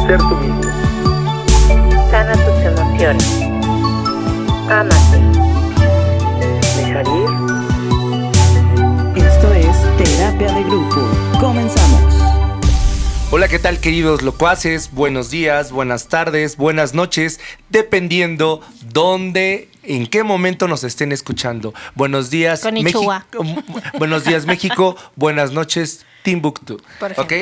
ser tú mismo. Sana tus emociones. Ámate. Dejar ir. Esto es Terapia de Grupo. Comenzamos. Hola, ¿qué tal, queridos locuaces? Buenos días, buenas tardes, buenas noches, dependiendo dónde, en qué momento nos estén escuchando. Buenos días, México. Buenos días, México. Buenas noches, Timbuktu. ¿Ok?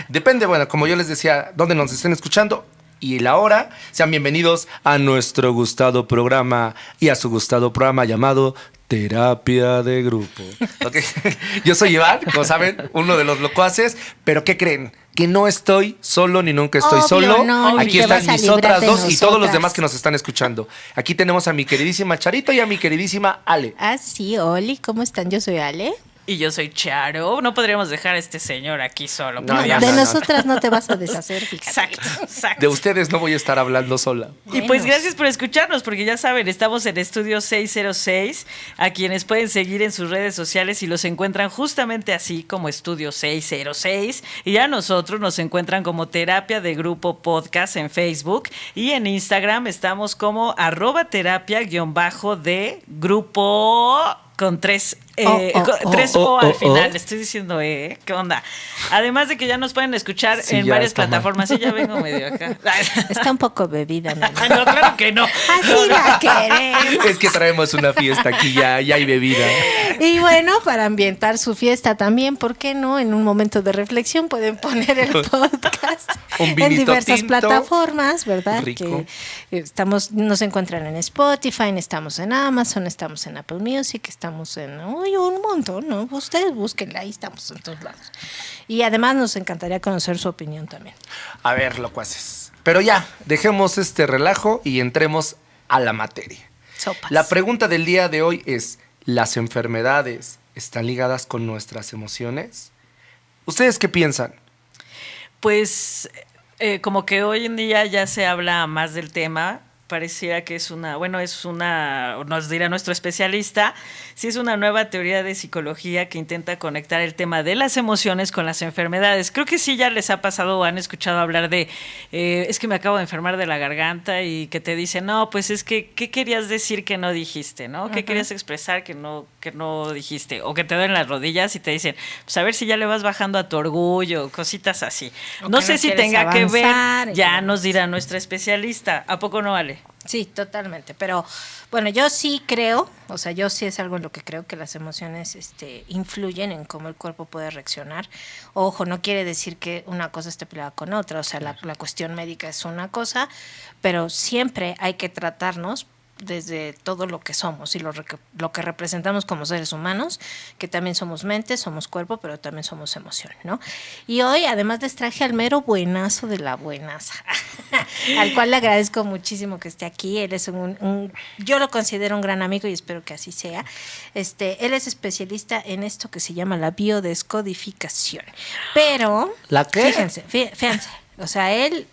Depende, bueno, como yo les decía, dónde nos estén escuchando y la hora. Sean bienvenidos a nuestro gustado programa y a su gustado programa llamado Terapia de Grupo. ¿Okay? Yo soy Iván, como saben, uno de los locuaces, pero ¿qué creen? Que no estoy solo ni nunca estoy solo. No, aquí están mis otras dos y todos los demás que nos están escuchando. Aquí tenemos a mi queridísima Charito y a mi queridísima Ale. Ah, sí, Oli, ¿cómo están? Yo soy Ale. Y yo soy Charo. No podríamos dejar a este señor aquí solo. No, De nosotras no te vas a deshacer, fíjate. Exacto. De ustedes no voy a estar hablando sola. Y pues gracias por escucharnos, porque ya saben, estamos en Estudio 606, a quienes pueden seguir en sus redes sociales y los encuentran justamente así como Estudio 606. Y a nosotros nos encuentran como Terapia de Grupo Podcast en Facebook. Y en Instagram estamos como @terapia_de grupo con tres O al final. Le estoy diciendo, ¿qué onda? Además de que ya nos pueden escuchar en varias plataformas. Sí, ya vengo medio acá. Está un poco bebida, ¿no? No, claro que no. Así la queremos. Es que traemos una fiesta aquí, ya hay bebida. Y bueno, para ambientar su fiesta también, ¿por qué no? En un momento de reflexión pueden poner el podcast en diversas plataformas, ¿verdad? Rico. Que nos encuentran en Spotify, estamos en Amazon, estamos en Apple Music, estamos en un montón, ¿no? Ustedes búsquenla, ahí estamos en todos lados. Y además nos encantaría conocer su opinión también. A ver, locuaces. Pero ya, dejemos este relajo y entremos a la materia. Sopas. La pregunta del día de hoy es: ¿las enfermedades están ligadas con nuestras emociones? ¿Ustedes qué piensan? Pues como que hoy en día ya se habla más del tema. Pareciera que nos dirá nuestro especialista, si es una nueva teoría de psicología que intenta conectar el tema de las emociones con las enfermedades. Creo que sí ya les ha pasado o han escuchado hablar de, es que me acabo de enfermar de la garganta, y que te dicen, no, pues es que, ¿qué querías decir que no dijiste? ¿No? ¿Qué querías expresar que no dijiste? O que te duelen las rodillas y te dicen, pues a ver si ya le vas bajando a tu orgullo, cositas así. No sé si tenga que ver, ya nos dirá nuestra especialista. ¿A poco no, Ale? Sí, totalmente. Pero bueno, yo sí creo, yo sí es algo en lo que creo, que las emociones influyen en cómo el cuerpo puede reaccionar. Ojo, no quiere decir que una cosa esté peleada con otra, la cuestión médica es una cosa, pero siempre hay que tratarnos desde todo lo que somos y lo que representamos como seres humanos, que también somos mente, somos cuerpo, pero también somos emoción, ¿no? Y hoy además les traje al mero buenazo de la buenaza, al cual le agradezco muchísimo que esté aquí. Él es yo lo considero un gran amigo y espero que así sea. Él es especialista en esto que se llama la biodescodificación. Pero ¿La qué? Fíjense, él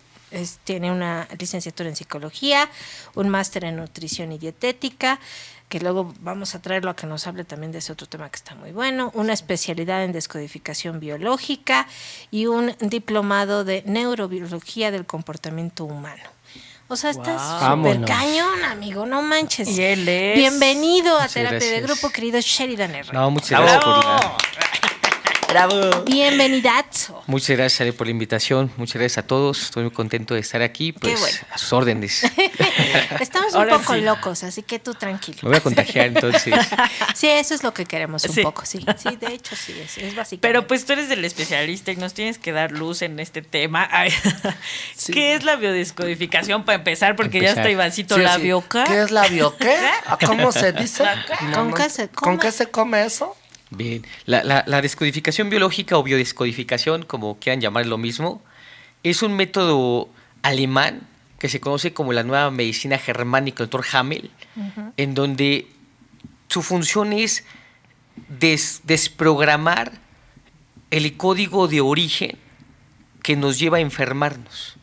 tiene una licenciatura en psicología, un máster en nutrición y dietética, que luego vamos a traerlo a que nos hable también de ese otro tema que está muy bueno, una especialidad en descodificación biológica y un diplomado de neurobiología del comportamiento humano. O sea, está súper cañón, amigo, no manches. Y él es... Bienvenido a Terapia de Grupo, querido Sheridan R. No, muchas gracias por la... ¡Bravo! Bienvenidazo. Muchas gracias, Ale, por la invitación. Muchas gracias a todos. Estoy muy contento de estar aquí. Pues, bueno. a sus órdenes. Estamos un poco locos, así que tú tranquilo. Me voy a contagiar, entonces. Sí, eso es lo que queremos un poco, sí. Sí, de hecho, sí, es básico. Pero pues tú eres el especialista y nos tienes que dar luz en este tema. Sí. ¿Qué es la biodescodificación para empezar? Porque ya está Ivancito la bioca. ¿Qué es la bioqué? ¿Cómo se dice? ¿Con qué se come eso? Bien, la descodificación biológica o biodescodificación, como quieran llamar lo mismo, es un método alemán que se conoce como la nueva medicina germánica del Dr. Hamel, en donde su función es desprogramar el código de origen que nos lleva a enfermarnos.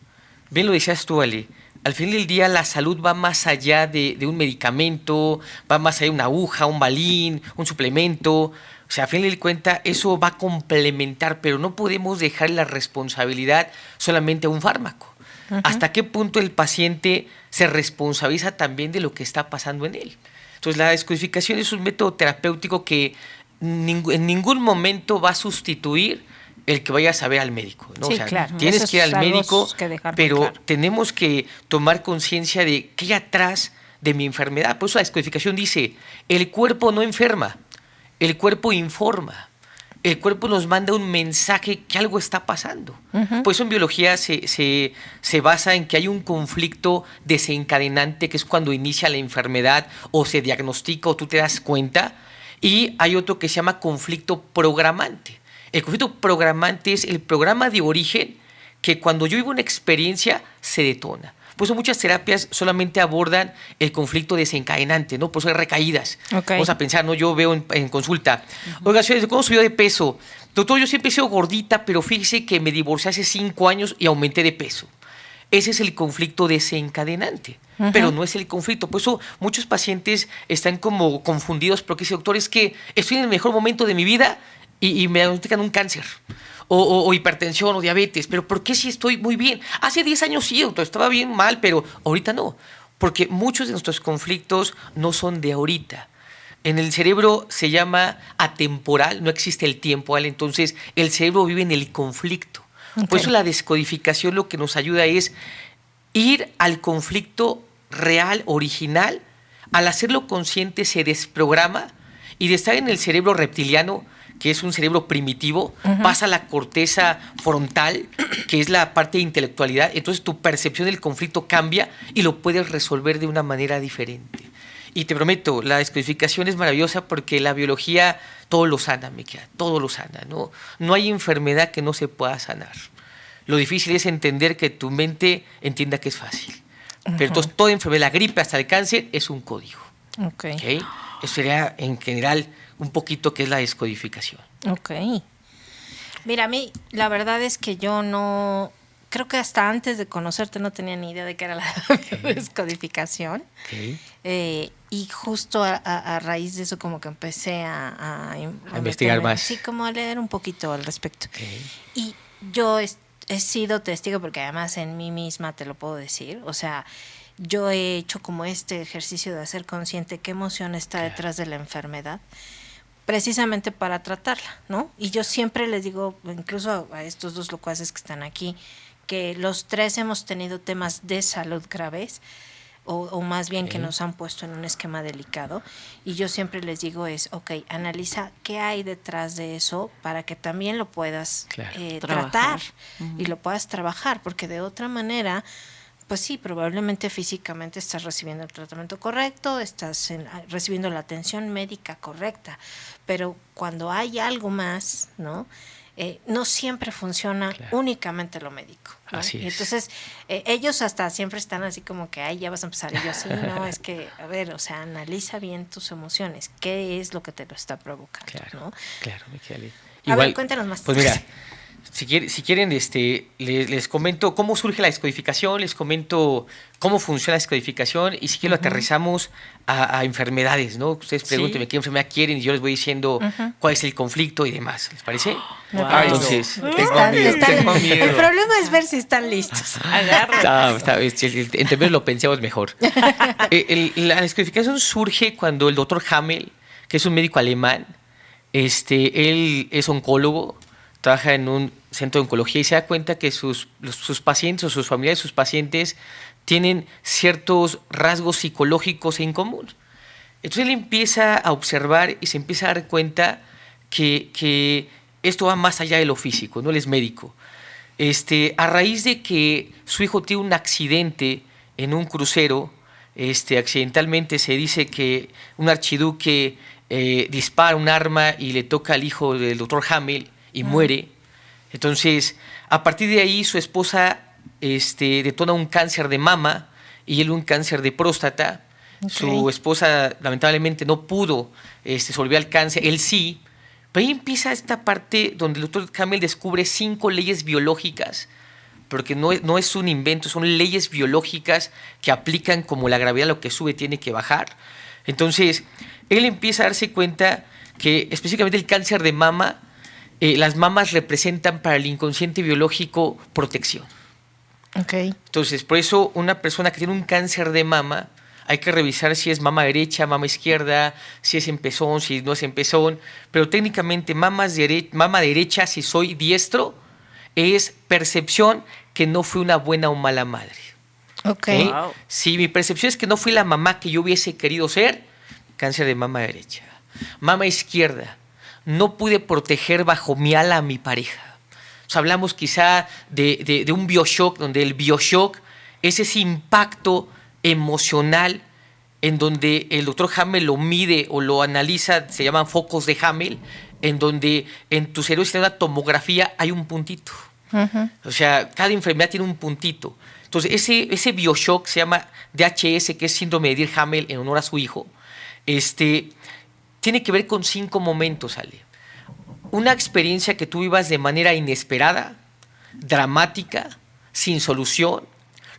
Bien lo decías tú, Ale, al fin del día la salud va más allá de un medicamento, va más allá de una aguja, un balín, un suplemento. O sea, a fin de cuentas, eso va a complementar, pero no podemos dejar la responsabilidad solamente a un fármaco. hasta qué punto el paciente se responsabiliza también de lo que está pasando en él. Entonces, la descodificación es un método terapéutico que en ningún momento va a sustituir el que vayas a ver al médico, ¿no? Sí, o sea, claro. tienes Eso que ir es al algo médico, que dejar muy pero claro. tenemos que tomar conciencia de qué hay atrás de mi enfermedad. Por eso la descodificación dice, el cuerpo no enferma, el cuerpo informa. El cuerpo nos manda un mensaje que algo está pasando. Por eso en biología se basa en que hay un conflicto desencadenante, que es cuando inicia la enfermedad o se diagnostica o tú te das cuenta, y hay otro que se llama conflicto programante. El conflicto programante es el programa de origen que cuando yo vivo una experiencia se detona. Por eso muchas terapias solamente abordan el conflicto desencadenante, ¿no? Por eso hay recaídas. Okay. Vamos a pensar, ¿no? Yo veo en consulta, oiga, señora, ¿cómo subió de peso? Doctor, yo siempre he sido gordita, pero fíjese que me divorcié hace 5 años y aumenté de peso. Ese es el conflicto desencadenante, pero no es el conflicto. Por eso muchos pacientes están como confundidos porque dicen, doctor, es que estoy en el mejor momento de mi vida y me diagnostican un cáncer. O hipertensión o diabetes, pero ¿por qué si estoy muy bien? Hace 10 años sí, doctor, estaba bien mal, pero ahorita no. Porque muchos de nuestros conflictos no son de ahorita. En el cerebro se llama atemporal, no existe el tiempo, ¿vale? Entonces el cerebro vive en el conflicto. Okay. Por eso la descodificación lo que nos ayuda es ir al conflicto real, original. Al hacerlo consciente se desprograma y de estar en el cerebro reptiliano, que es un cerebro primitivo, pasa a la corteza frontal, que es la parte de intelectualidad. Entonces tu percepción del conflicto cambia y lo puedes resolver de una manera diferente. Y te prometo, la descodificación es maravillosa porque la biología todo lo sana, me queda, todo lo sana, ¿no? No hay enfermedad que no se pueda sanar. Lo difícil es entender que tu mente entienda que es fácil. Pero entonces toda enfermedad, la gripe hasta el cáncer, es un código. ¿Okay? Eso sería en general un poquito qué es la descodificación. Ok. Mira, a mí la verdad es que yo no, creo que hasta antes de conocerte no tenía ni idea de qué era la descodificación. Okay. Y justo a raíz de eso como que empecé a investigar más. Sí, como a leer un poquito al respecto. Okay. Y yo he sido testigo, porque además en mí misma te lo puedo decir, o sea, yo he hecho como este ejercicio de hacer consciente qué emoción está detrás de la enfermedad, precisamente para tratarla, ¿no? Y yo siempre les digo, incluso a estos dos locuaces que están aquí, que los tres hemos tenido temas de salud graves, o más bien que nos han puesto en un esquema delicado, y yo siempre les digo analiza qué hay detrás de eso para que también lo puedas tratar y lo puedas trabajar, porque de otra manera, pues sí, probablemente físicamente estás recibiendo el tratamiento correcto, estás recibiendo la atención médica correcta, pero cuando hay algo más, ¿no? No siempre funciona únicamente lo médico, ¿no? Así es. Y entonces ellos hasta siempre están así como que, ay, ya vas a empezar. Y yo, sí, no, es que, a ver, o sea, analiza bien tus emociones. ¿Qué es lo que te lo está provocando? Claro, ¿no? claro, Michele. A ver, cuéntanos más. Pues mira, si quieren les comento cómo surge la descodificación, les comento cómo funciona la descodificación y si quieren lo aterrizamos a enfermedades, ¿no? Ustedes pregúntenme qué enfermedad quieren y yo les voy diciendo cuál es el conflicto y demás. ¿Les parece? Entonces, el problema es ver si están listos. Entre menos lo pensemos mejor. La descodificación surge cuando el doctor Hamel, que es un médico alemán, él es oncólogo, trabaja en un centro de oncología y se da cuenta que sus pacientes o sus familiares, sus pacientes, tienen ciertos rasgos psicológicos en común. Entonces él empieza a observar y se empieza a dar cuenta que esto va más allá de lo físico, ¿no? Él es médico. A raíz de que su hijo tiene un accidente en un crucero, accidentalmente se dice que un archiduque dispara un arma y le toca al hijo del doctor Hamel y muere. Entonces, a partir de ahí su esposa detona un cáncer de mama y él un cáncer de próstata. Su esposa lamentablemente no pudo sobrevivió al cáncer, él sí. Pero ahí empieza esta parte donde el doctor Hamel descubre 5 leyes biológicas, porque no es un invento, son leyes biológicas que aplican como la gravedad, lo que sube tiene que bajar. Entonces, él empieza a darse cuenta que específicamente el cáncer de mama, las mamas representan para el inconsciente biológico protección. Ok. Entonces, por eso una persona que tiene un cáncer de mama, hay que revisar si es mama derecha, mama izquierda, si es en pezón, si no es en pezón. Pero técnicamente mama derecha, si soy diestro, es percepción que no fui una buena o mala madre. Ok. Wow. Si mi percepción es que no fui la mamá que yo hubiese querido ser, cáncer de mama derecha. Mama izquierda, no pude proteger bajo mi ala a mi pareja. O sea, hablamos quizá de un bioshock, donde el bioshock es ese impacto emocional en donde el doctor Hamel lo mide o lo analiza, se llaman focos de Hamel, en donde en tu cerebro, si tiene una tomografía, hay un puntito. O sea, cada enfermedad tiene un puntito. Entonces, ese bioshock se llama DHS, que es síndrome de Ehlers-Hamel, en honor a su hijo. Tiene que ver con 5 momentos, Ale. Una experiencia que tú vivas de manera inesperada, dramática, sin solución.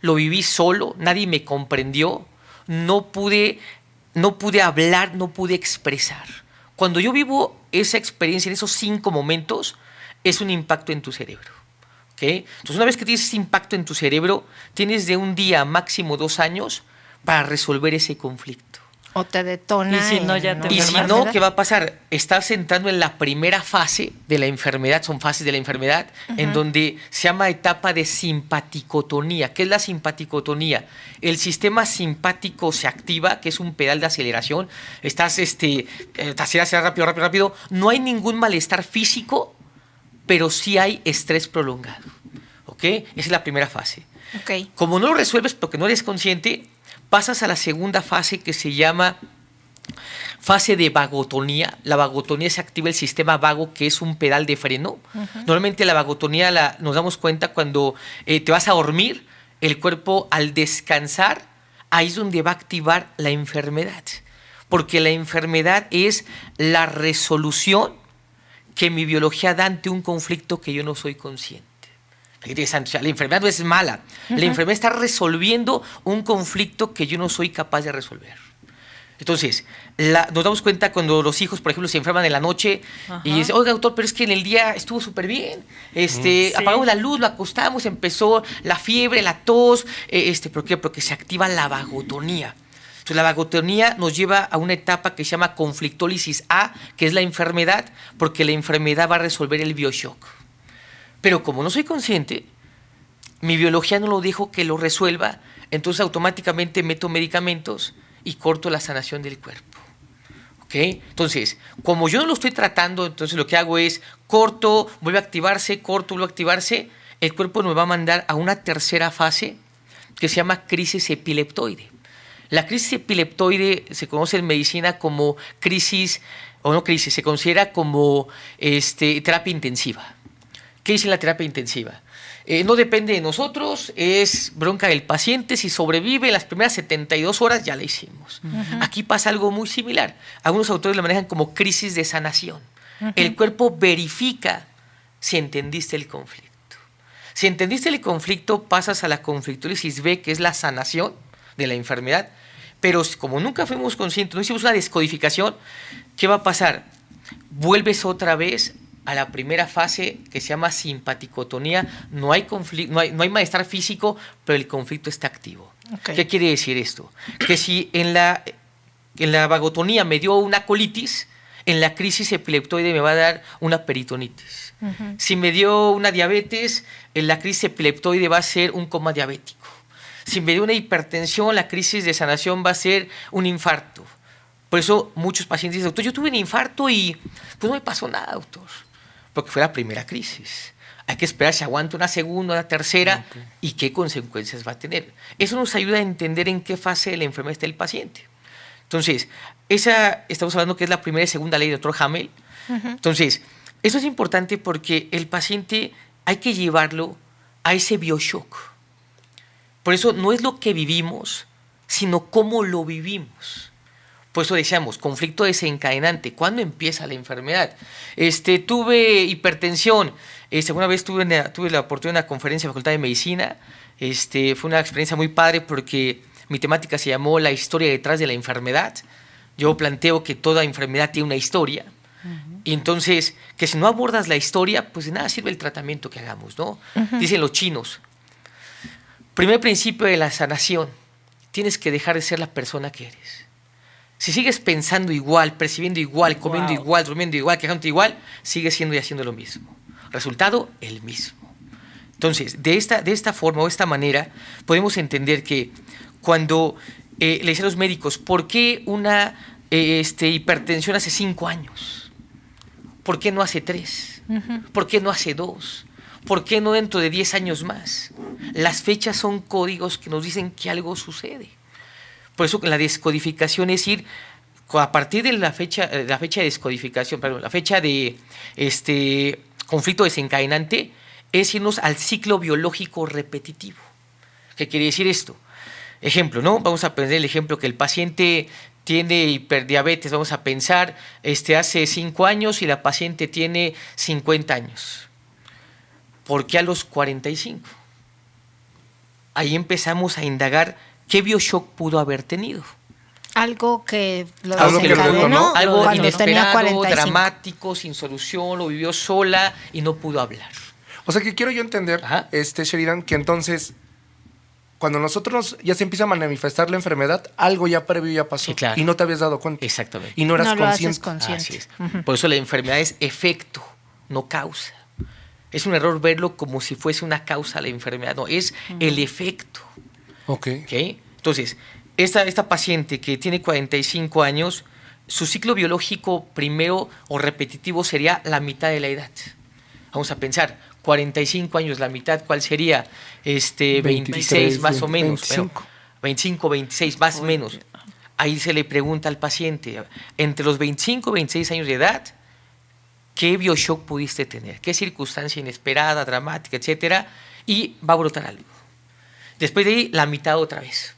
Lo viví solo, nadie me comprendió, no pude hablar, no pude expresar. Cuando yo vivo esa experiencia en esos 5 momentos, es un impacto en tu cerebro. ¿Okay? Entonces, una vez que tienes ese impacto en tu cerebro, tienes de 1 día, máximo 2 años, para resolver ese conflicto. O te detona. Y si no, ya te Y si enfermas, no, ¿verdad? ¿qué va a pasar? Estás entrando en la primera fase de la enfermedad, son fases de la enfermedad, en donde se llama etapa de simpaticotonía. ¿Qué es la simpaticotonía? El sistema simpático se activa, que es un pedal de aceleración. Estás, te aceleras rápido, rápido, rápido. No hay ningún malestar físico, pero sí hay estrés prolongado. ¿Ok? Esa es la primera fase. Ok. Como no lo resuelves porque no eres consciente, pasas a la segunda fase que se llama fase de vagotonía. La vagotonía se activa el sistema vago, que es un pedal de freno. Normalmente la vagotonía nos damos cuenta cuando te vas a dormir, el cuerpo al descansar, ahí es donde va a activar la enfermedad. Porque la enfermedad es la resolución que mi biología da ante un conflicto que yo no soy consciente. Interesante. O sea, la enfermedad no es mala. La enfermedad está resolviendo un conflicto que yo no soy capaz de resolver. Entonces, nos damos cuenta cuando los hijos, por ejemplo, se enferman en la noche y dicen, oiga, doctor, pero es que en el día estuvo súper bien. Apagamos la luz, lo acostamos, empezó la fiebre, la tos. ¿Por qué? Porque se activa la vagotonía. Entonces, la vagotonía nos lleva a una etapa que se llama conflictólisis A, que es la enfermedad, porque la enfermedad va a resolver el bioshock. Pero como no soy consciente, mi biología no lo dejo que lo resuelva, entonces automáticamente meto medicamentos y corto la sanación del cuerpo. ¿Ok? Entonces, como yo no lo estoy tratando, entonces lo que hago es corto, vuelve a activarse, corto, vuelve a activarse, el cuerpo nos va a mandar a una tercera fase que se llama crisis epileptoide. La crisis epileptoide se conoce en medicina como crisis, o no crisis, se considera como terapia intensiva. ¿Qué dice la terapia intensiva? No depende de nosotros, es bronca del paciente. Si sobrevive las primeras 72 horas, ya la hicimos. Aquí pasa algo muy similar. Algunos autores la manejan como crisis de sanación. El cuerpo verifica si entendiste el conflicto. Si entendiste el conflicto, pasas a la conflictólisis B, que es la sanación de la enfermedad. Pero como nunca fuimos conscientes, no hicimos una descodificación, ¿qué va a pasar? Vuelves otra vez a la primera fase que se llama simpaticotonía. No hay conflicto, no hay malestar físico, pero el conflicto está activo. Okay. ¿Qué quiere decir esto? Que si en la vagotonía me dio una colitis, en la crisis epileptoide me va a dar una peritonitis. Si me dio una diabetes, en la crisis epileptoide va a ser un coma diabético. Si me dio una hipertensión, la crisis de sanación va a ser un infarto. Por eso muchos pacientes dicen, doctor, yo tuve un infarto y pues no me pasó nada, doctor. Porque fue la primera crisis. Hay que esperar si aguanta una segunda, una tercera, y qué consecuencias va a tener. Eso nos ayuda a entender en qué fase de la enfermedad está el paciente. Entonces, estamos hablando que es la primera y segunda ley del doctor Hamel. Entonces, eso es importante porque el paciente hay que llevarlo a ese bioshock. Por eso no es lo que vivimos, sino cómo lo vivimos. Por eso decíamos, conflicto desencadenante. ¿Cuándo empieza la enfermedad? Tuve hipertensión. Una vez tuve la oportunidad de una conferencia en la Facultad de Medicina. Fue una experiencia muy padre porque mi temática se llamó La historia detrás de la enfermedad. Yo planteo que toda enfermedad tiene una historia. Y entonces, que si no abordas la historia, pues de nada sirve el tratamiento que hagamos, ¿no? Dicen los chinos, Primer principio de la sanación, tienes que dejar de ser la persona que eres. Si sigues pensando igual, percibiendo igual, comiendo igual, durmiendo igual, quejándote igual, sigues siendo y haciendo lo mismo. Resultado, el mismo. Entonces, de esta forma o de esta manera, podemos entender que cuando le dicen a los médicos, ¿por qué una hipertensión hace 5 años? ¿Por qué no hace 3? ¿Por qué no hace 2? ¿Por qué no dentro de 10 años más? Las fechas son códigos que nos dicen que algo sucede. Por eso la descodificación es ir a partir de la fecha de descodificación, perdón, la fecha de conflicto desencadenante, es irnos al ciclo biológico repetitivo. ¿Qué quiere decir esto? Ejemplo, ¿no? Vamos a poner el ejemplo que el paciente tiene hiperdiabetes, vamos a pensar, hace 5 años y la paciente tiene 50 años. ¿Por qué a los 45? Ahí empezamos a indagar qué bioshock pudo haber tenido. Algo que lo desencadenó, ¿no? Algo cuando tenía inesperado, 45. dramático, sin solución, lo vivió sola y no pudo hablar. O sea, que quiero yo entender, Ajá. Sheridan, que entonces, cuando nosotros ya se empieza a manifestar la enfermedad, algo ya previo ya pasó. Sí, claro. Y no te habías dado cuenta. Exactamente. Y no eras No lo haces consciente. consciente. Así es. Por eso la enfermedad es efecto, no causa. Es un error verlo como si fuese una causa la enfermedad. No, es el efecto. Ok. ¿Ok? Entonces, esta paciente que tiene 45 años, su ciclo biológico primero o repetitivo sería la mitad de la edad. Vamos a pensar, 45 años, la mitad, ¿cuál sería? 26 más o menos. 25. Bueno, 25, 26 más o menos. Ahí se le pregunta al paciente, entre los 25 y 26 años de edad, ¿qué bioshock pudiste tener? ¿Qué circunstancia inesperada, dramática, etcétera? Y va a brotar algo. Después de ahí, la mitad otra vez.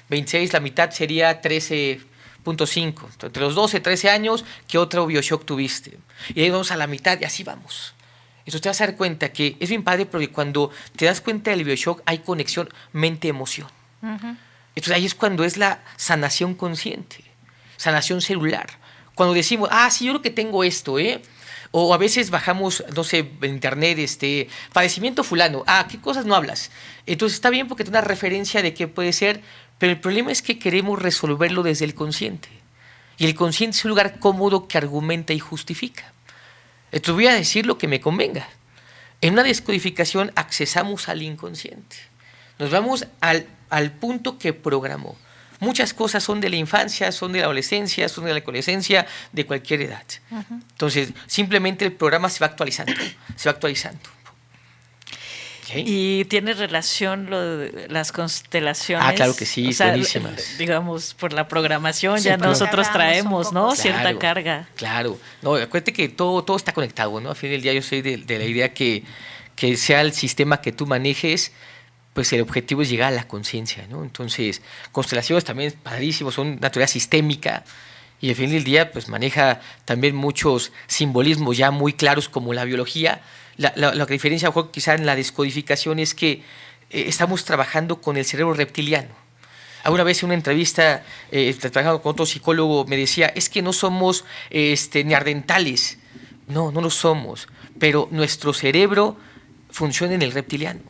26, la mitad sería 13.5. Entre los 12, 13 años, ¿qué otro bioshock tuviste? Y ahí vamos a la mitad y así vamos. Entonces te vas a dar cuenta que es bien padre porque cuando te das cuenta del bioshock hay conexión mente-emoción. Entonces ahí es cuando es la sanación consciente, sanación celular. Cuando decimos, sí, yo creo que tengo esto, ¿eh? O a veces bajamos, no sé, en internet, padecimiento fulano. ¿Qué cosas no hablas? Entonces está bien porque te da una referencia de qué puede ser, pero el problema es que queremos resolverlo desde el consciente. Y el consciente es un lugar cómodo que argumenta y justifica. Entonces voy a decir lo que me convenga. En una descodificación accesamos al inconsciente. Nos vamos al punto que programó. Muchas cosas son de la infancia, son de la adolescencia, son de la adolescencia, de cualquier edad. Entonces, simplemente el programa se va actualizando, ¿Okay? ¿Y tiene relación las constelaciones? Claro que sí, buenísimas. Digamos, por la programación, Sí, ya claro. nosotros traemos, ¿no? Claro. Cierta carga. Claro. No, acuérdate que todo está conectado, ¿no? A fin del día yo soy de la idea que sea el sistema que tú manejes, pues el objetivo es llegar a la conciencia, ¿no? Entonces, constelaciones también es padrísimo, son naturaleza sistémica y al fin del día pues maneja también muchos simbolismos ya muy claros como la biología. La diferencia quizá en la descodificación es que estamos trabajando con el cerebro reptiliano. Alguna vez en una entrevista, trabajando con otro psicólogo, me decía, es que no somos neandertales. No lo somos, pero nuestro cerebro funciona en el reptiliano.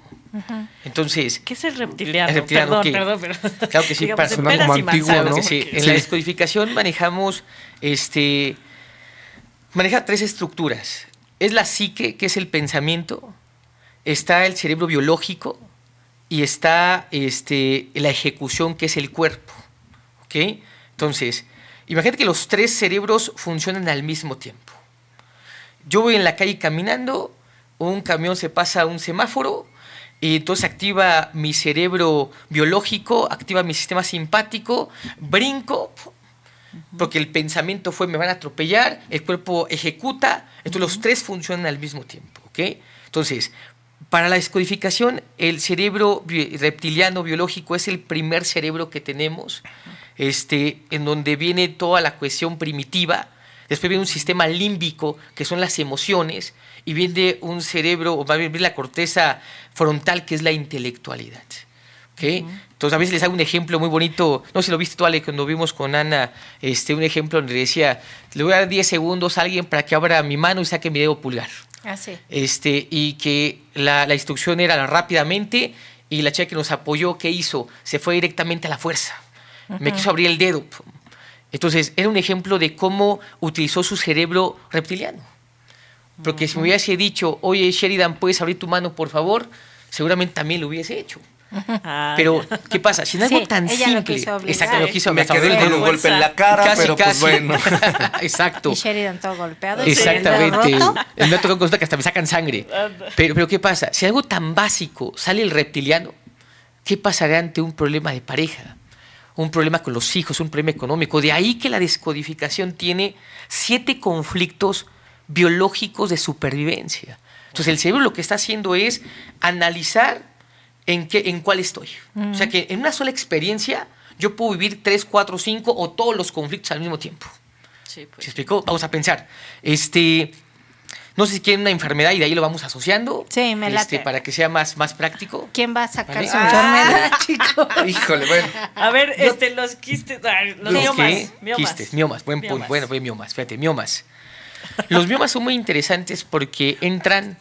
Entonces, ¿Qué es el reptiliano? El reptiliano, Perdón. claro que sí, Digamos, suena peras como y antiguo, manzanas. ¿no? que sí. En Sí. la descodificación manejamos maneja 3 estructuras. Es la psique, que es el pensamiento, está el cerebro biológico y está la ejecución, que es el cuerpo. ¿Ok? Entonces, imagínate que los 3 cerebros funcionan al mismo tiempo. Yo voy en la calle caminando, un camión se pasa a un semáforo y entonces activa mi cerebro biológico, activa mi sistema simpático, brinco, porque el pensamiento fue me van a atropellar, el cuerpo ejecuta, entonces los 3 funcionan al mismo tiempo. ¿Okay? Entonces, para la descodificación, el cerebro reptiliano biológico es el primer cerebro que tenemos, en donde viene toda la cuestión primitiva. Después viene un sistema límbico, que son las emociones, y viene un cerebro, o más bien viene la corteza frontal, que es la intelectualidad. ¿Okay? Entonces, a veces les hago un ejemplo muy bonito. No sé si lo viste tú, Ale, cuando vimos con Ana, un ejemplo donde decía, le voy a dar 10 segundos a alguien para que abra mi mano y saque mi dedo pulgar. Así. Y que la instrucción era rápidamente, Y la chica que nos apoyó, ¿qué hizo? Se fue directamente a la fuerza. Me quiso abrir el dedo. Entonces, era un ejemplo de cómo utilizó su cerebro reptiliano. Porque si me hubiese dicho, oye, Sheridan, ¿puedes abrir tu mano, por favor? Seguramente también lo hubiese hecho. Pero, ¿qué pasa? Si en algo Sí, tan ella lo simple... quiso obligar. Exacto, lo quiso Me hasta quedé abrir el con dedo. un golpe en la cara, Casi, pero casi. pues bueno. Exacto. Y Sheridan todo golpeado. y Exactamente. el dedo roto. Me ha tocado cosas que hasta me sacan sangre. Pero ¿qué pasa? Si algo tan básico sale el reptiliano, ¿qué pasará ante un problema de pareja? Un problema con los hijos, un problema económico. De ahí que la descodificación tiene 7 conflictos biológicos de supervivencia. Entonces el cerebro lo que está haciendo es analizar en cuál estoy. O sea que en una sola experiencia yo puedo vivir 3, 4, 5 o todos los conflictos al mismo tiempo. Sí, pues. ¿Se explicó? Vamos a pensar. No sé si quieren una enfermedad y de ahí lo vamos asociando. Sí, me late. Para que sea más práctico. ¿Quién va a sacar ¿Vale? su enfermedad, chico? Híjole, bueno. A ver, los quistes, los ¿Los miomas. qué? Quistes, miomas. Buen punto. Miomas. Bueno, miomas. Fíjate, miomas. Los miomas son muy interesantes porque entran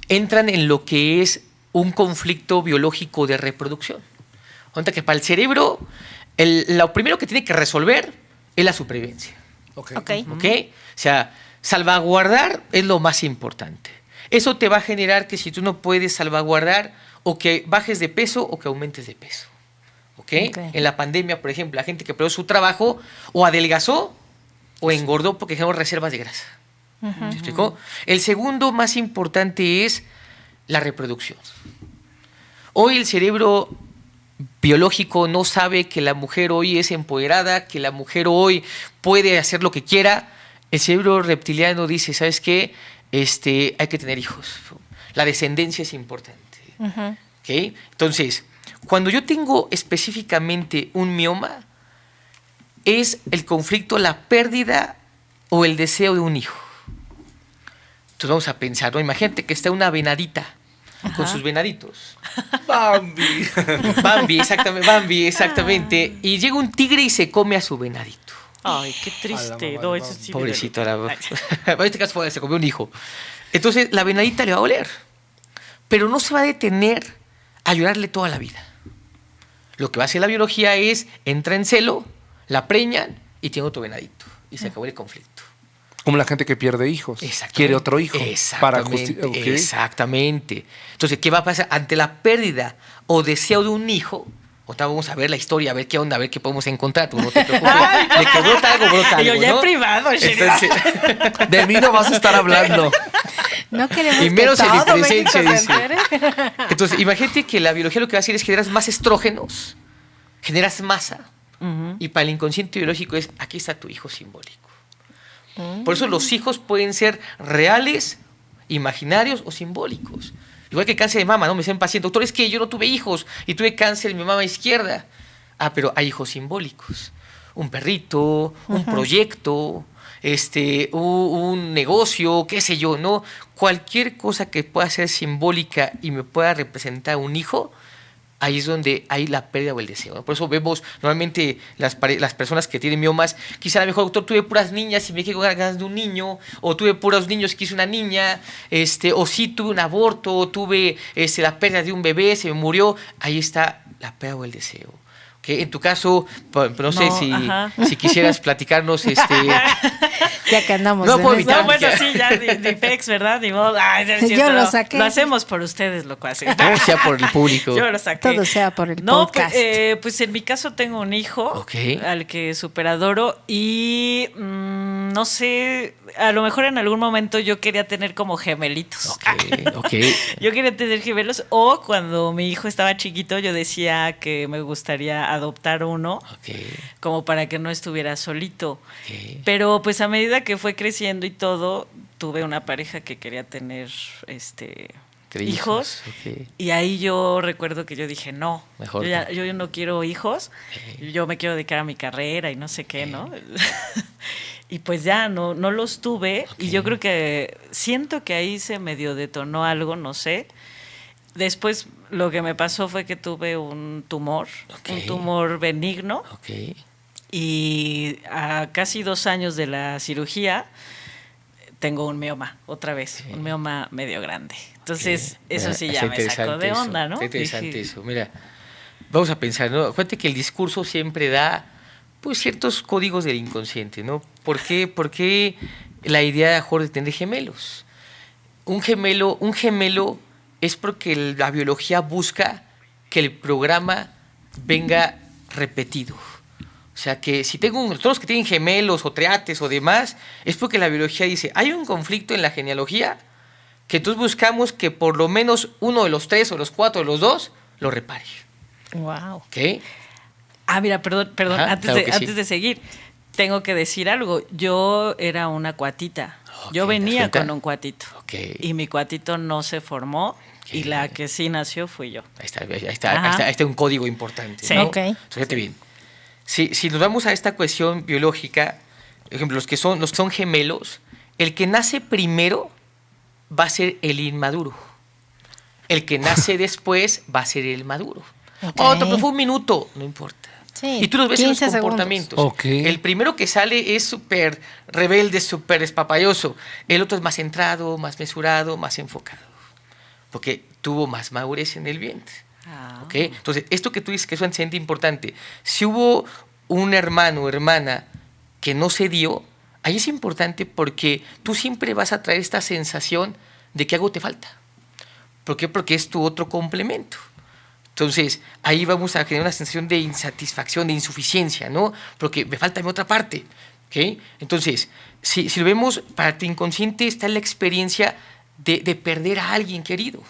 en lo que es un conflicto biológico de reproducción. Onda que para el cerebro, lo primero que tiene que resolver es la supervivencia. Ok. Ok. ¿Ok? O sea, salvaguardar es lo más importante. Eso te va a generar que si tú no puedes salvaguardar, o que bajes de peso o que aumentes de peso. ¿Ok? En la pandemia, por ejemplo, la gente que perdió su trabajo o adelgazó o engordó porque generó reservas de grasa. ¿Me explicó? El segundo más importante es la reproducción. Hoy el cerebro biológico no sabe que la mujer hoy es empoderada, que la mujer hoy puede hacer lo que quiera. El cerebro reptiliano dice, ¿sabes qué? Hay que tener hijos. La descendencia es importante. ¿Okay? Entonces, cuando yo tengo específicamente un mioma, es el conflicto, la pérdida o el deseo de un hijo. Entonces vamos a pensar, ¿no? Imagínate que está una venadita con sus venaditos. Bambi. Bambi, exactamente. Y llega un tigre y se come a su venadito. Ay, qué triste. No, eso sí. Pobrecito. En este caso se comió un hijo. Entonces la venadita le va a oler. Pero no se va a detener a llorarle toda la vida. Lo que va a hacer la biología es, entra en celo, la preñan y tiene otro venadito. Y se acabó el conflicto. Como la gente que pierde hijos. Quiere otro hijo. Exactamente. Entonces, ¿qué va a pasar? Ante la pérdida o deseo de un hijo, otra vamos a ver la historia, a ver qué onda, a ver qué podemos encontrar. Tú no te preocupes. De que brota algo, Yo ya ¿no? en privado, Entonces, De mí no vas a estar hablando. No queremos y menos que en mi todo presencia, México se dice. entere. Entonces, imagínate que la biología lo que va a hacer es generar más estrógenos, generas masa, y para el inconsciente biológico es, aquí está tu hijo simbólico. Por eso los hijos pueden ser reales, imaginarios o simbólicos. Igual que cáncer de mama, ¿no? Me dicen paciente, doctor, es que yo no tuve hijos y tuve cáncer en mi mama izquierda. Ah, pero hay hijos simbólicos. Un perrito, un proyecto, un negocio, qué sé yo, ¿no? Cualquier cosa que pueda ser simbólica y me pueda representar un hijo, ahí es donde hay la pérdida o el deseo, ¿no? Por eso vemos normalmente las personas que tienen miomas, quizá a lo mejor, doctor, tuve puras niñas y me quedé con ganas de un niño, o tuve puros niños y quise una niña, o sí tuve un aborto, o tuve la pérdida de un bebé, se me murió. Ahí está la pérdida o el deseo. ¿Okay? En tu caso, no sé si quisieras platicarnos. Ya que andamos No en puedo esto. evitar. No, bueno, sí, ya de Fex, ¿verdad? Ni modo. Ay, es cierto, Yo lo no. saqué. Lo hacemos por ustedes, lo cual. Todo sea por el público. Yo lo saqué. Todo sea por el No, podcast. pues en mi caso tengo un hijo Ok. al que súper adoro y no sé, a lo mejor en algún momento yo quería tener como gemelitos. Ok. Yo quería tener gemelos o cuando mi hijo estaba chiquito yo decía que me gustaría adoptar uno como para que no estuviera solito. Ok. Pero pues a medida que fue creciendo y todo, tuve una pareja que quería tener hijos. Ok. Y ahí yo recuerdo que yo dije, no, Mejor yo no quiero hijos, yo me quiero dedicar a mi carrera y no sé qué, ¿no? Y pues ya no los tuve y yo creo que siento que ahí se medio detonó algo, no sé. Después lo que me pasó fue que tuve un tumor benigno. Ok. Y a casi 2 años de la cirugía tengo un mioma, otra vez, un mioma medio grande. Entonces, eso sí Está ya me sacó de interesante onda, eso, ¿no? Está interesante Dije, eso. Mira, vamos a pensar, ¿no? Acuérdate que el discurso siempre da pues ciertos códigos del inconsciente, ¿no? ¿Por qué la idea mejor de tener gemelos? Un gemelo es porque la biología busca que el programa venga repetido. O sea, que si todos los que tienen gemelos o triates o demás, es porque la biología dice, hay un conflicto en la genealogía que entonces buscamos que por lo menos uno de los 3 o los 4 o los 2 lo repare. Wow. ¿Ok? Mira, perdón, Ajá, antes, claro que sí. antes de seguir, tengo que decir algo. Yo era una cuatita. Ok, Yo venía perfecto. con un cuatito. Ok. Y mi cuatito no se formó. Ok. Y la que sí nació fui yo. Ahí está Ajá. un código importante. Sí. ¿no? Ok. Fíjate bien. Si nos vamos a esta cuestión biológica, por ejemplo, los que son gemelos, el que nace primero va a ser el inmaduro. El que nace después va a ser el maduro. Ok. Otro, pero fue un minuto, no importa. Sí, Y tú los ves en los 15 segundos. comportamientos. Ok. El primero que sale es súper rebelde, súper espapayoso. El otro es más centrado, más mesurado, más enfocado. Porque tuvo más madurez en el vientre. ¿Ok? Entonces, esto que tú dices que es un antecedente importante. Si hubo un hermano o hermana que no se dio, ahí es importante porque tú siempre vas a traer esta sensación de que algo te falta. ¿Por qué? Porque es tu otro complemento. Entonces, ahí vamos a generar una sensación de insatisfacción, de insuficiencia, ¿no? Porque me falta mi otra parte, ¿ok? Entonces, si lo vemos, para tu inconsciente está la experiencia de perder a alguien querido.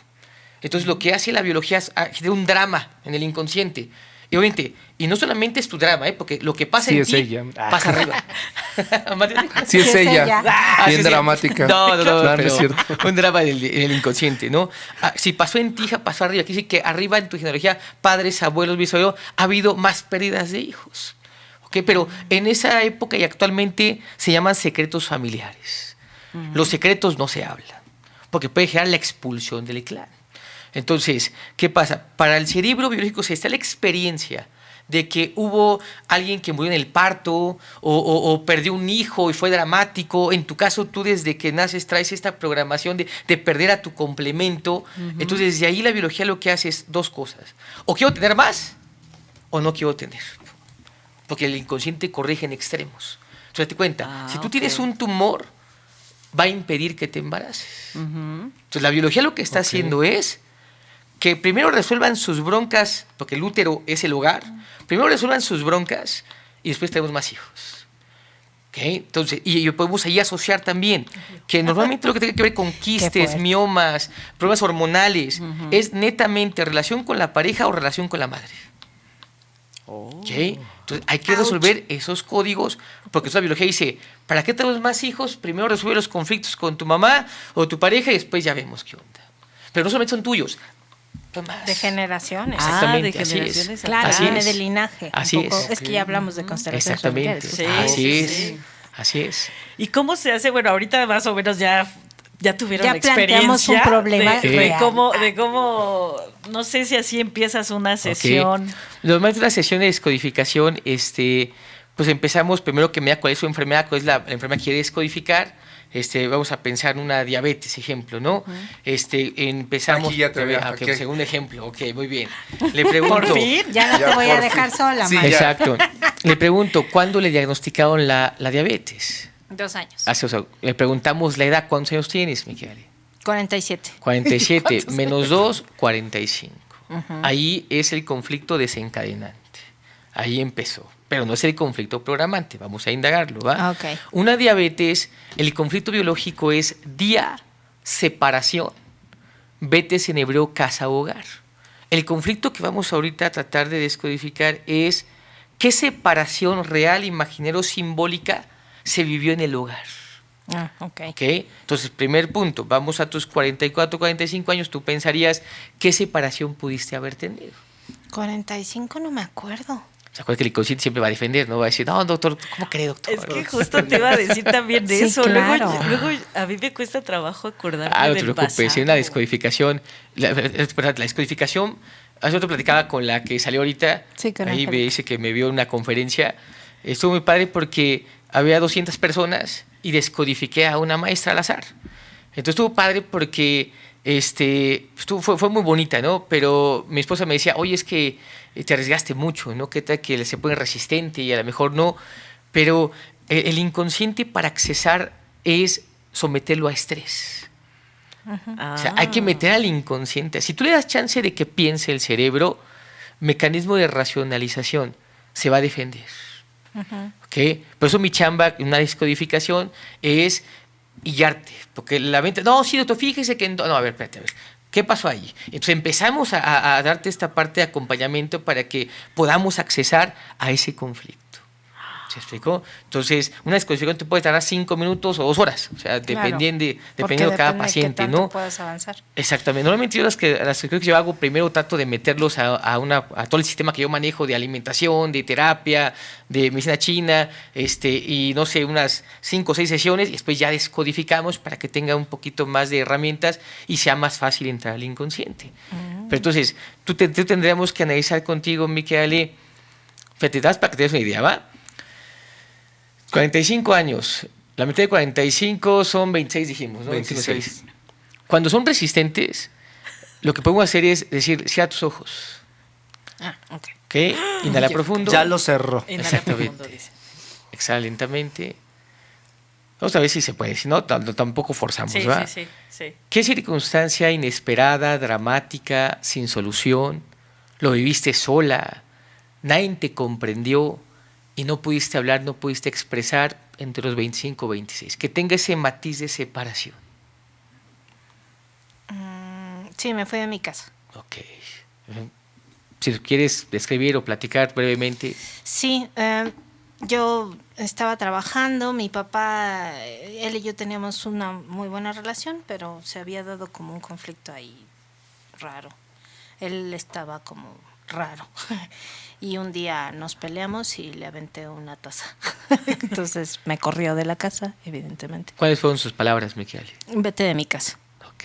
Entonces, lo que hace la biología es generar un drama en el inconsciente. Y obviamente, y no solamente es tu drama, porque lo que pasa Sí, en es ti ella. pasa arriba. Sí es ella. Ah, Bien sí, sí. dramática. No, No, no pero es cierto. un drama en el inconsciente, ¿no? Si pasó en ti, pasó arriba. Quiere decir que arriba en tu genealogía, padres, abuelos, bisabuelos, ha habido más pérdidas de hijos. ¿Ok? Pero en esa época y actualmente se llaman secretos familiares. Los secretos no se hablan, porque puede generar la expulsión del clan. Entonces, ¿qué pasa? Para el cerebro biológico se está la experiencia de que hubo alguien que murió en el parto o perdió un hijo y fue dramático. En tu caso, tú desde que naces traes esta programación de perder a tu complemento. Entonces, desde ahí la biología lo que hace es dos cosas. O quiero tener más o no quiero tener. Porque el inconsciente corrige en extremos. Entonces, date cuenta, si tú tienes un tumor, va a impedir que te embaraces. Entonces, la biología lo que está haciendo es que primero resuelvan sus broncas, porque el útero es el hogar, primero resuelvan sus broncas y después tenemos más hijos. ¿Okay? Entonces, y podemos ahí asociar también que normalmente lo que tiene que ver con quistes, miomas, problemas hormonales, es netamente relación con la pareja o relación con la madre. ¿Okay? Entonces, hay que resolver esos códigos, porque la biología dice, ¿para qué tenemos más hijos? Primero resuelve los conflictos con tu mamá o tu pareja y después ya vemos qué onda. Pero no solamente son tuyos, más. De generaciones. Exactamente, de así es. generaciones. Claro, Así viene es. de linaje. Así un poco. es. Es que ya hablamos de constelaciones Exactamente, familiares. Sí, así sí, es, sí. así es. ¿Y cómo se hace? Bueno, ahorita más o menos ya tuvieron Ya la planteamos experiencia un problema de real. cómo, no sé si así empiezas una sesión. Normalmente una sesión de descodificación, pues empezamos primero que me da cuál es su enfermedad, cuál es la enfermedad que quiere descodificar. Vamos a pensar en una diabetes, ejemplo, ¿no? Empezamos. Aquí ya te veo, Ok, ok. segundo ejemplo, ok, muy bien. Le pregunto. Por fin. Ya no Ya, te voy a por dejar fin. sola, Sí, Mari. ya. Exacto. Le pregunto, ¿cuándo le diagnosticaron la diabetes? 2 años. O sea, le preguntamos la edad, ¿cuántos años tienes, Miquel? 47. 47 menos 2, 45. Ahí es el conflicto desencadenante. Ahí empezó. Pero no es el conflicto programante. Vamos a indagarlo, ¿va? Ok. Una diabetes, el conflicto biológico es día, separación. Betes en hebreo, casa o hogar. El conflicto que vamos ahorita a tratar de descodificar es qué separación real, imaginaria, simbólica se vivió en el hogar. Ok. ¿Ok? Entonces, primer punto, vamos a tus 44, 45 años, tú pensarías, ¿qué separación pudiste haber tenido? 45 no me acuerdo. ¿Se acuerda que el inconsciente siempre va a defender, no? Va a decir, no, doctor, ¿cómo cree, doctor? Es que justo te iba a decir también de Sí, eso. claro. Luego a mí me cuesta trabajo acordarme No te del preocupes, pasado. hay una descodificación. La descodificación, hace rato platicaba con la que salió ahorita, Sí, con ahí me Ángel. dice que me vio en una conferencia. Estuvo muy padre porque había 200 personas y descodifiqué a una maestra al azar. Entonces estuvo padre porque fue muy bonita, ¿no? Pero mi esposa me decía, oye, es que te arriesgaste mucho, ¿no? ¿Qué tal que se pone resistente y a lo mejor no? Pero el inconsciente para accesar es someterlo a estrés. O sea, hay que meter al inconsciente. Si tú le das chance de que piense el cerebro, mecanismo de racionalización, se va a defender. ¿Okay? Por eso mi chamba en una descodificación es guiarte, porque la mente, no, sí, doctor, fíjese que, no, a ver, espérate, a ver, ¿qué pasó ahí? Entonces empezamos a darte esta parte de acompañamiento para que podamos accesar a ese conflicto. ¿Se explicó? Entonces, una descodificación te puede tardar 5 minutos o 2 horas, o sea, dependiendo de cada paciente, ¿no? Puedes avanzar. Exactamente. Normalmente yo las que yo hago, primero trato de meterlos a todo el sistema que yo manejo de alimentación, de terapia, de medicina china, y no sé, unas 5 o 6 sesiones, y después ya descodificamos para que tenga un poquito más de herramientas y sea más fácil entrar al inconsciente. Pero entonces, tú tendríamos que analizar contigo, Miqueale, fíjate, para que te des una idea, ¿va? 45 años. La mitad de 45 son 26, dijimos, ¿no? 26. Cuando son resistentes, lo que podemos hacer es decir, cierra tus ojos. Ok. ¿Ok? Inhala profundo. Ya lo cerró. Inhala profundo, dice. Exhala lentamente. Vamos a ver si se puede. Si no, tampoco forzamos, Sí, ¿va? sí. ¿Qué circunstancia inesperada, dramática, sin solución? Lo viviste sola, nadie te comprendió y no pudiste hablar, no pudiste expresar entre los 25 o 26. Que tenga ese matiz de separación. Sí, me fui de mi casa. Ok. Si quieres describir o platicar brevemente. Sí, yo estaba trabajando, mi papá, él y yo teníamos una muy buena relación, pero se había dado como un conflicto ahí raro. Él estaba como raro. Y un día nos peleamos y le aventé una taza. Entonces me corrió de la casa, evidentemente. ¿Cuáles fueron sus palabras, Miqueale? Vete de mi casa. Ok.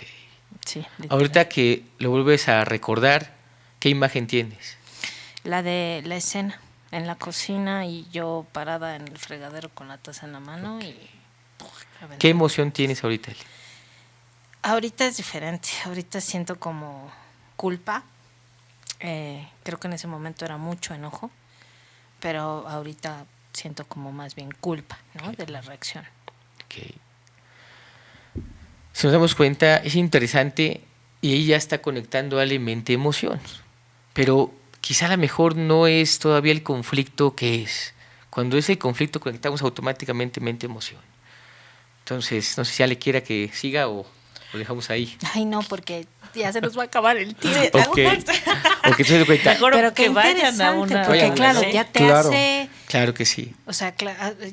Sí, literal. Ahorita que lo vuelves a recordar, ¿qué imagen tienes? La de la escena, en la cocina y yo parada en el fregadero con la taza en la mano y... aventé. ¿Qué emoción tienes ahorita? Ahorita es diferente, ahorita siento como culpa. Creo que en ese momento era mucho enojo, pero ahorita siento como más bien culpa, ¿no? De la reacción. Okay. Si nos damos cuenta, es interesante y ahí ya está conectando Ale mente-emoción. Pero quizá a lo mejor no es todavía el conflicto que es. Cuando es el conflicto conectamos automáticamente mente-emoción. Entonces, no sé si Ale quiera que siga o lo dejamos ahí. Ay, no, porque ya se nos va a acabar el tiempo. Ok, se da cuenta. Mejor Pero qué que vayan a interesante, una... porque claro, ¿sí? ya te Claro. hace... Claro que sí. O sea,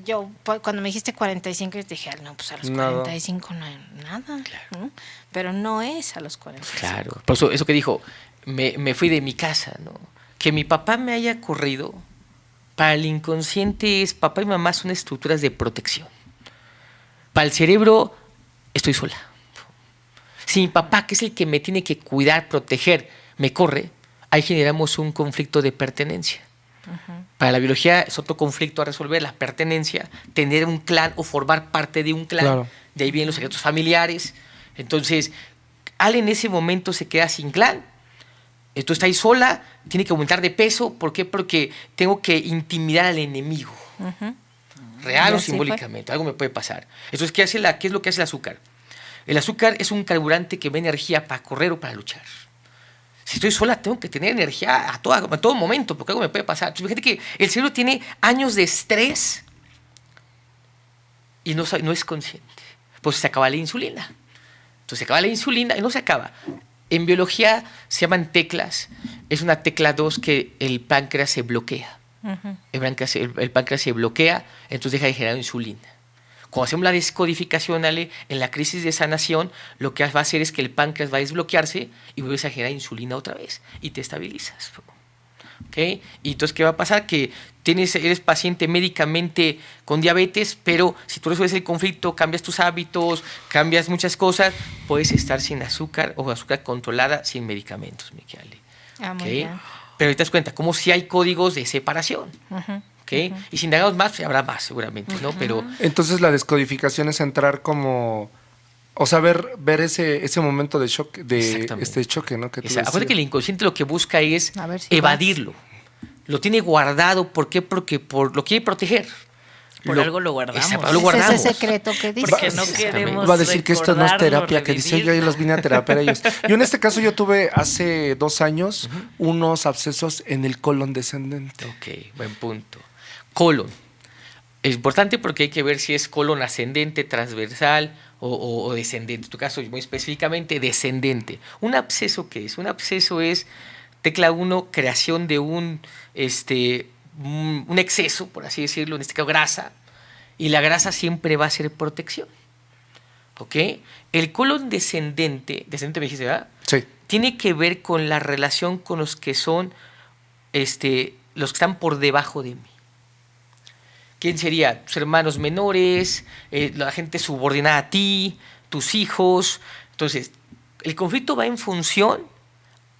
yo cuando me dijiste 45, yo dije, no, pues a los Nada. 45 no hay nada. ¿No? Pero no es a los 45. Claro. Por eso que dijo, me fui de mi casa, ¿no? Que mi papá me haya corrido, para el inconsciente es, papá y mamá son estructuras de protección. Para el cerebro, estoy sola. Si mi papá, que es el que me tiene que cuidar, proteger, me corre, ahí generamos un conflicto de pertenencia. Para la biología es otro conflicto a resolver, la pertenencia, tener un clan o formar parte de un clan. Claro. De ahí vienen los secretos familiares. Entonces, Ale en ese momento se queda sin clan. Entonces está ahí sola, tiene que aumentar de peso. ¿Por qué? Porque tengo que intimidar al enemigo. Real Y o así simbólicamente, algo me puede pasar. Entonces, ¿qué es lo que hace el azúcar? El azúcar es un carburante que ve energía para correr o para luchar. Si estoy sola, tengo que tener energía a todo momento, porque algo me puede pasar. Entonces, fíjate que el cerebro tiene años de estrés y no es consciente. Pues se acaba la insulina. Entonces se acaba la insulina y no se acaba. En biología se llaman teclas. Es una tecla 2 que el páncreas se bloquea. El páncreas se bloquea, entonces deja de generar insulina. Cuando hacemos la descodificación, Ale, en la crisis de sanación, lo que va a hacer es que el páncreas va a desbloquearse y vuelves a generar insulina otra vez y te estabilizas. ¿Okay? Y entonces, ¿qué va a pasar? Que eres paciente médicamente con diabetes, pero si tú resuelves el conflicto, cambias tus hábitos, cambias muchas cosas, puedes estar sin azúcar o azúcar controlada sin medicamentos, Miqueale. Ah, muy ¿Okay? bien. Pero ahorita te das cuenta, como si hay códigos de separación. ¿ok? Y si indagamos más, pues, habrá más seguramente, ¿no? Pero Entonces la descodificación es entrar como... O sea, ver ese momento de shock, de Exactamente. este choque, ¿no? Que tú acuérdate decías. que el inconsciente lo que busca es A ver si evadirlo. Lo tiene guardado, ¿por qué? Porque lo quiere proteger. Por algo lo guardamos. Exacto, lo Ese guardamos. es ese secreto que dice. Porque no Exactamente. queremos Va a decir que esto no es recordarlo, terapia, que dice yo revivirlo. los vine a terapia a ellos. Yo en este caso yo tuve hace 2 años unos abscesos en el colon descendente. Ok, buen punto. Colon. Es importante porque hay que ver si es colon ascendente, transversal o descendente. En tu caso, muy específicamente, descendente. ¿Un absceso qué es? Un absceso es, tecla 1, creación de un exceso, por así decirlo, en este caso grasa, y la grasa siempre va a ser protección. ¿Ok? El colon descendente me dijiste, ¿verdad? Sí. Tiene que ver con la relación con los que son los que están por debajo de mí. ¿Quién sería? Tus hermanos menores, la gente subordinada a ti, tus hijos. Entonces, el conflicto va en función,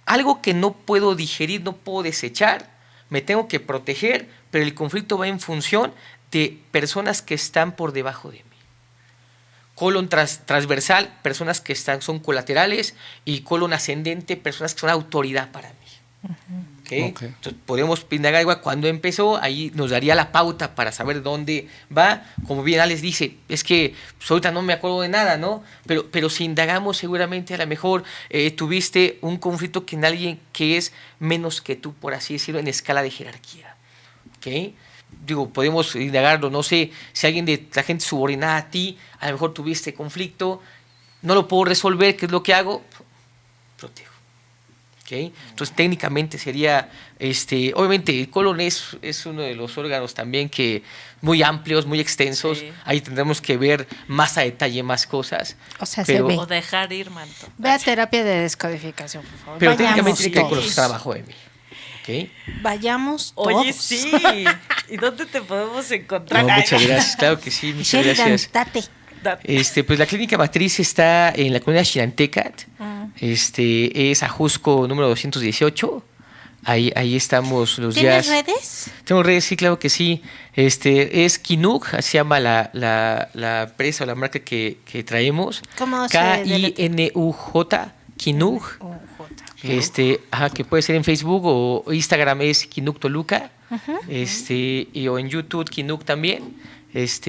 algo que no puedo digerir, no puedo desechar, me tengo que proteger, pero el conflicto va en función de personas que están por debajo de mí. Colon transversal, personas que son colaterales, y colon ascendente, personas que son autoridad para mí. ¿Okay? Ok. Entonces podemos indagar igual cuándo empezó, ahí nos daría la pauta para saber dónde va. Como bien Alex dice, es que pues, ahorita no me acuerdo de nada, ¿no? Pero si indagamos, seguramente a lo mejor tuviste un conflicto con alguien que es menos que tú, por así decirlo, en escala de jerarquía. ¿Ok? Digo, podemos indagarlo, no sé, si alguien de la gente subordinada a ti, a lo mejor tuviste conflicto, no lo puedo resolver, ¿qué es lo que hago? Protejo. ¿Okay? Entonces técnicamente sería, obviamente el colon es uno de los órganos también que muy amplios, muy extensos, Sí. ahí tendremos que ver más a detalle más cosas. O sea, pero, se ve. O dejar ir, manto. Ve a terapia de descodificación, por favor. pero Vayamos técnicamente tiene que ver con los que todos. están abajo de mí. ¿Okay? Vayamos Oye, todos. sí. ¿Y dónde te podemos encontrar? No, muchas gracias, claro que sí, muchas Sheridan, gracias. date. Pues la clínica matriz está en la comunidad Xinantecat, es Ajusco número 218. Ahí estamos los días. ¿Tienes redes? Tengo redes, sí, claro que sí. Es Kinuj, así se llama la empresa o la marca que traemos. ¿Cómo se Kinuj, Kinuj. Que puede ser en Facebook o Instagram es Kinuj Toluca. O en YouTube Kinuj también. Ahí es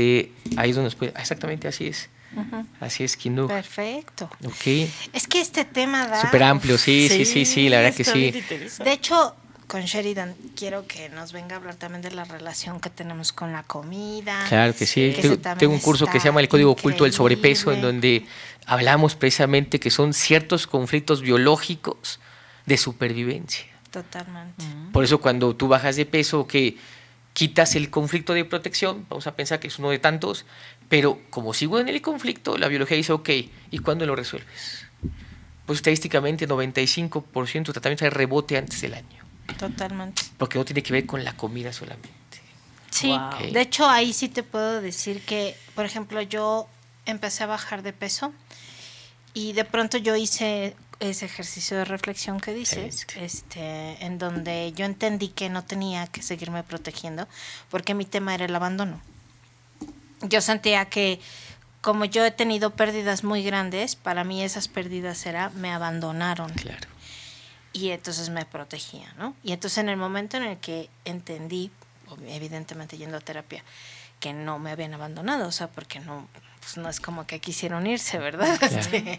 donde nos puede. Exactamente así es. Así es, Kinuj. Perfecto. Ok. Es que este tema da... Súper amplio, sí, la verdad que está sí. bien interesante. De hecho, con Sheridan quiero que nos venga a hablar también de la relación que tenemos con la comida. Claro que sí. Que Tengo, ese también tengo un curso que se llama El Código Oculto del Sobrepeso, en increíble. donde hablamos precisamente que son ciertos conflictos biológicos de supervivencia. Totalmente. Por eso cuando tú bajas de peso, que quitas el conflicto de protección, vamos a pensar que es uno de tantos, pero como sigo en el conflicto, la biología dice, ok, ¿y cuándo lo resuelves? Pues estadísticamente 95% de tratamiento de rebote antes del año, Totalmente. porque no tiene que ver con la comida solamente. Sí, Wow. de hecho ahí sí te puedo decir que, por ejemplo, yo empecé a bajar de peso y de pronto yo hice ese ejercicio de reflexión que dices, en donde yo entendí que no tenía que seguirme protegiendo porque mi tema era el abandono. Yo sentía que como yo he tenido pérdidas muy grandes, para mí esas pérdidas me abandonaron. Claro. Y entonces me protegía, ¿no? Y entonces en el momento en el que entendí, evidentemente yendo a terapia, que no me habían abandonado, o sea, porque no, pues no es como que quisieron irse, ¿verdad? Claro.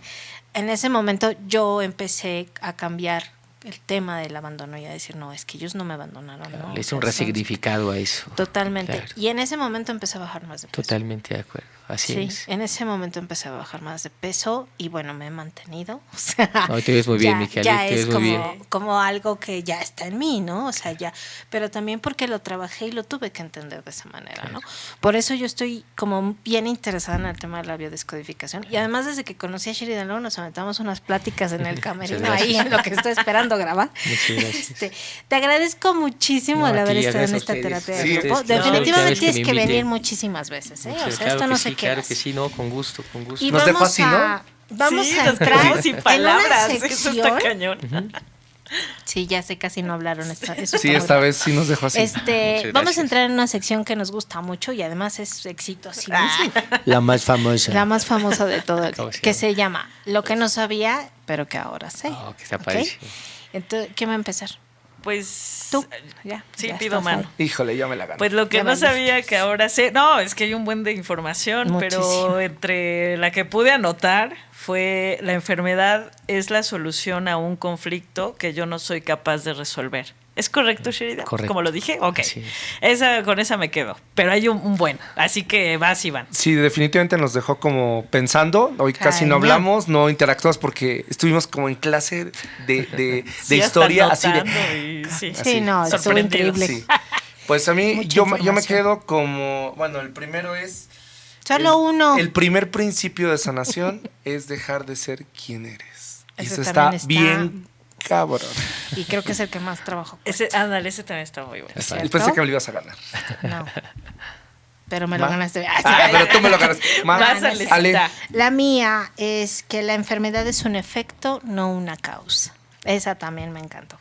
En ese momento yo empecé a cambiar el tema del abandono y a decir, no, es que ellos no me abandonaron, ¿no? Le hice O un sea, son- resignificado a eso. Totalmente. Claro. Y en ese momento empecé a bajar más de peso. Totalmente de acuerdo. Así Sí, es. en ese momento empecé a bajar más de peso y bueno, me he mantenido. O sea, No, te ves muy bien, Micaela, ya te ves es muy como, bien. como algo que ya está en mí, ¿no? O sea, ya, pero también porque lo trabajé y lo tuve que entender de esa manera, ¿no? Por eso yo estoy como bien interesada en el tema de la biodescodificación y además desde que conocí a Sheridan luego nos aventamos unas pláticas en el camerino Muchas ahí gracias. en lo que estoy esperando grabar. Muchas gracias. Te agradezco muchísimo No, el a haber ti, estado en gracias a esta ustedes. terapia de Sí, grupo. ustedes, Definitivamente cada vez que tienes me que venir inviten. muchísimas veces, ¿eh? O sea, Claro esto que no sí, se queda claro que así. sí, no, con gusto, con gusto. Y Nos dejó vamos así, ¿no? Vamos Sí, a nos entrar quedamos sin palabras. en una Eso sección está cañón. Sí, ya sé, casi no hablaron. Eso Sí, esta vez sí nos dejó así. Vamos a entrar en una sección que nos gusta mucho y además es exitosísima. La más famosa. La más famosa de todo, ¿Cómo se que llama? se llama Lo que no sabía, pero que ahora sé. Oh, que está ¿Ok? padrísimo. Entonces, ¿quién va a empezar? Pues Tú. Ya, sí, ya pido estás mano. Híjole, ya me la gané. Pues lo que Ya no valiste. sabía que ahora sé, no, es que hay un buen de información, pero Muchísimo. entre la que pude anotar fue la enfermedad es la solución a un conflicto que yo no soy capaz de resolver. ¿Es correcto, Sherida? Correcto. Como lo dije, ok. Así es. Con esa me quedo, pero hay un buen, así que vas, Iván. Sí, definitivamente nos dejó como pensando. Hoy casi no Cañón. hablamos, no interactuamos porque estuvimos como en clase de Sí, historia, hasta así anotando de. y sí. Sí, no, estuvo Sorprendido. increíble. Sí. Pues a mí, Mucha yo me información. quedo como. Bueno, el primero es. Solo uno. El primer principio de sanación es dejar de ser quien eres. Y Ese eso está también está- bien cabrón. Y creo que es el que más trabajo cuesta. Ese también está muy bueno. ¿Cierto? Y pensé que me lo ibas a ganar. No. Pero me lo Ma- ganaste. Ah, pero tú me lo ganas. Vas, Ale. Alecita. La mía es que la enfermedad es un efecto, no una causa. Esa también me encantó.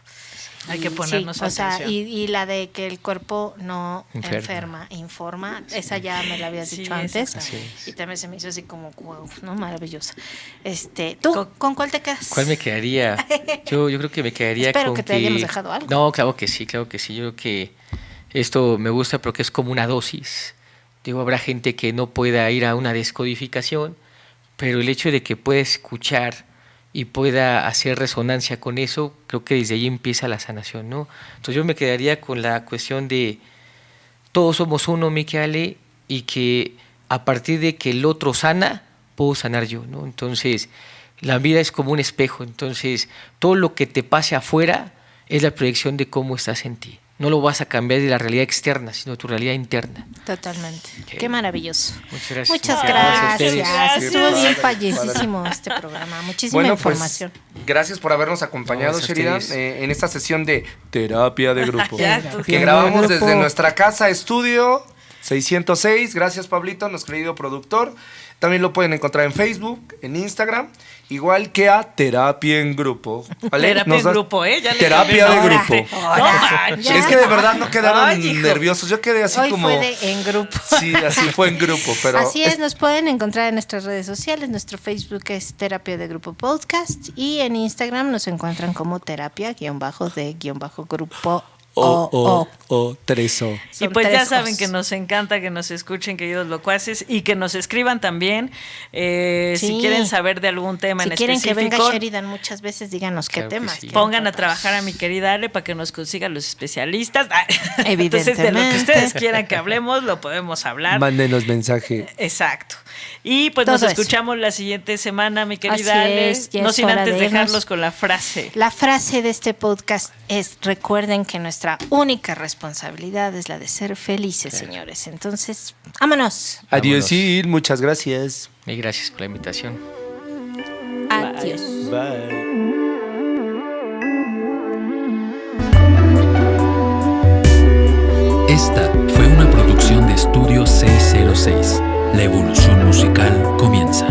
Hay que Sí, ponernos o sea, atención. y la de que el cuerpo no Enferma. enferma, informa, esa ya me la habías Sí, dicho esa antes. también. Y también se me hizo así como, wow, ¿no? Maravillosa. ¿Tú con cuál te quedas? ¿Cuál me quedaría? Yo creo que me quedaría Espero con que te hayamos dejado algo. No, claro que sí, claro que sí. Yo creo que esto me gusta porque es como una dosis. Digo, habrá gente que no pueda ir a una descodificación, pero el hecho de que pueda escuchar y pueda hacer resonancia con eso, creo que desde ahí empieza la sanación, ¿no? Entonces yo me quedaría con la cuestión de todos somos uno, Miqueale, y que a partir de que el otro sana, puedo sanar yo, ¿no? Entonces, la vida es como un espejo, entonces todo lo que te pase afuera es la proyección de cómo estás en ti. No lo vas a cambiar de la realidad externa, sino de tu realidad interna. Totalmente. Ok. Qué maravilloso. Muchas gracias. Muchas a ustedes. gracias. Estuvo bien Padre, fallecísimo este programa. Muchísima Bueno, información. pues gracias por habernos acompañado, No, es a Sheridan, ustedes. en esta sesión de terapia de grupo. Ya, tú que grabamos desde nuestra casa, estudio 606. Gracias, Pablito, nuestro querido productor. También lo pueden encontrar en Facebook, en Instagram, igual que a Terapia en Grupo. ¿Vale? Terapia Nos en das- grupo, ¿eh? Ya le Terapia cambié de el grupo. nombre. No manches. Ya. Es que de verdad no quedaron Ay, hijo. nerviosos. Yo quedé así Hoy como. fue en grupo. Sí, así fue en grupo, pero. Así es, nos pueden encontrar en nuestras redes sociales. Nuestro Facebook es Terapia de Grupo Podcast y en Instagram nos encuentran como terapia-de-grupo. Treso. Y Son pues ya tres saben os. que nos encanta que nos escuchen, queridos locuaces, y que nos escriban también si Sí. quieren saber de algún tema Si en quieren que venga específico. Sheridan muchas veces, díganos qué Claro que temas. sí. quieren Pongan a tratar. trabajar a mi querida Ale para que nos consigan los especialistas. Entonces, de lo que Evidentemente. ustedes quieran que hablemos, lo podemos hablar. Mándenos mensaje. Exacto. Y pues Todo nos eso. escuchamos la siguiente semana, mi querida Así Ale. es, ya No es sin hora antes de irnos. dejarlos con la frase. La frase de este podcast es: recuerden que nuestra única responsabilidad es la de ser felices, señores. Entonces, vámonos. Adiós, muchas gracias. Y gracias por la invitación. Adiós. Bye. Esta fue una producción de Estudio 606. La evolución musical comienza.